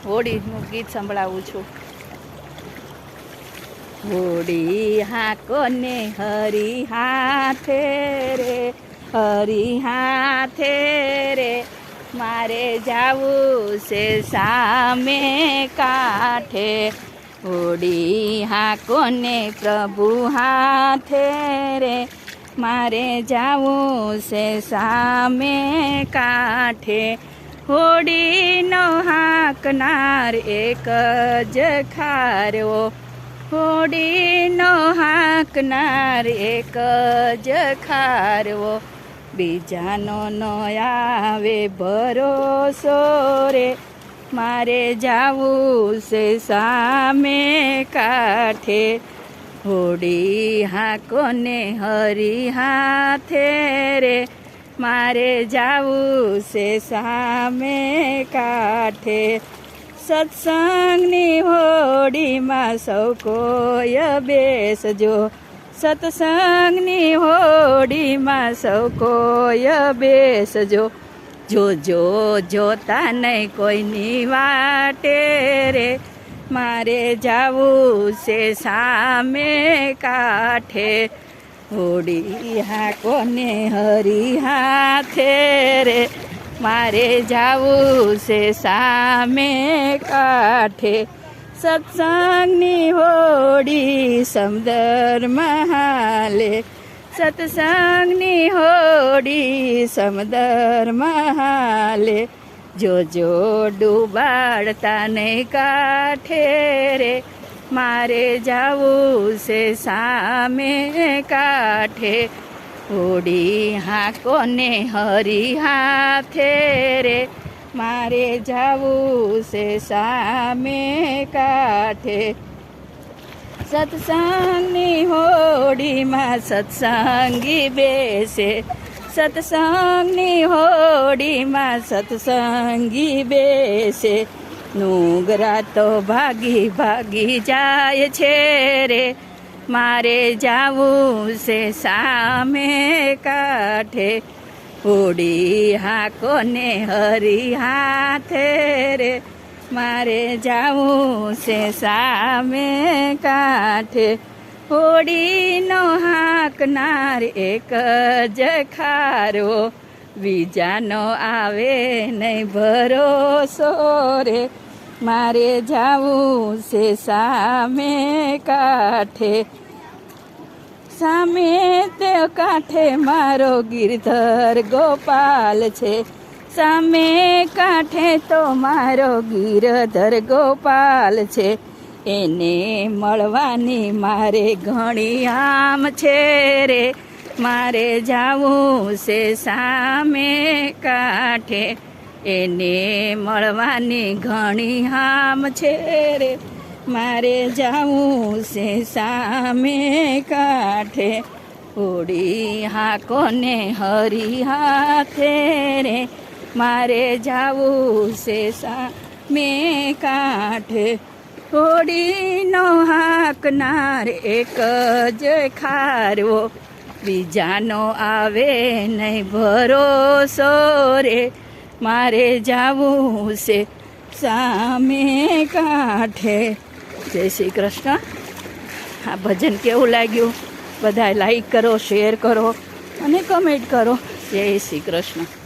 હોળીનું ગીત સંભળાવું છું। હોળી હાકોને હરી હાથે રે, હરી હાથે રે, મારે જાવું છે સામે કાંઠે। હોળી હાકોને પ્રભુ હાથે રે, મારે જાવું છે સામે કાંઠે। હોળીનો હાંકનાર એક જ ખારવો, હોળીનો હાંકનાર એક જ ખારવો, બીજાનો નો આવે ભરોસો રે, મારે જાવું છે સામે કાંઠે। હોળી હાંકોને હરી હાથે રે, મારે જાવું છે સામે કાંઠે। સત્સંગની હોડીમાં સૌ કોઈ બેસજો, સત્સંગની હોડીમાં સૌ કોઈ બેસજો, જોજો જોતા નહીં કોઈની વાટે રે, મારે જાવું છે સામે કાંઠે। હોળી હાંકોને હરી હાથે રે, મારે જાવું છે સામે કાંઠે। સત્સંગની હોડી સમુદ્રમાં હાલે, સત્સંગની હોડી સમુદ્રમાં હાલે, જોજો ડૂબાડતા નહીં કાંઠે રે, મારે જાવું છે સામે કાંઠે। હોળી હાંકોને હરી હાથે રે, મારે જાવું છે સામે કાંઠે। સત્સંગની હોડીમાં સત્સંગી બેસે, સત્સંગની હોડીમાં સત્સંગી બેસે, નુગરા તો ભાગી ભાગી જાય છે રે, મારે જાવું છે સામે કાંઠે। હોળી હાંકોને હરી હાથે રે, મારે જાવું છે સામે કાંઠે। હોળીનો હાંકનાર એક જ ખારવો, બીજાનો આવે નહીં ભરોસો રે, મારે જાવું છે સામે કાંઠે। સામે તે કાંઠે મારો ગિરધર ગોપાલ છે, સામે કાંઠે તો મારો ગિરધર ગોપાલ છે, એને મળવાની મારે ઘણી આમ છે રે, મારે જાવું છે સામે કાંઠે। એને મળવાની ઘણી હામ છે રે, મારે જાવું છે સામે કાંઠે। હોળી હાંકોને હરી હાથે રે, મારે જાવું છે સામે કાંઠે। હોળીનો હાંકનાર એક જ ખારવો, બીજાનો આવે નહીં ભરોસો રે, મારે જાવું છે સામે કાંઠે। જય શ્રી કૃષ્ણ। આ ભજન કેવું લાગ્યું બધાય લાઈક કરો, શેર કરો અને કમેન્ટ કરો। જય શ્રી કૃષ્ણ।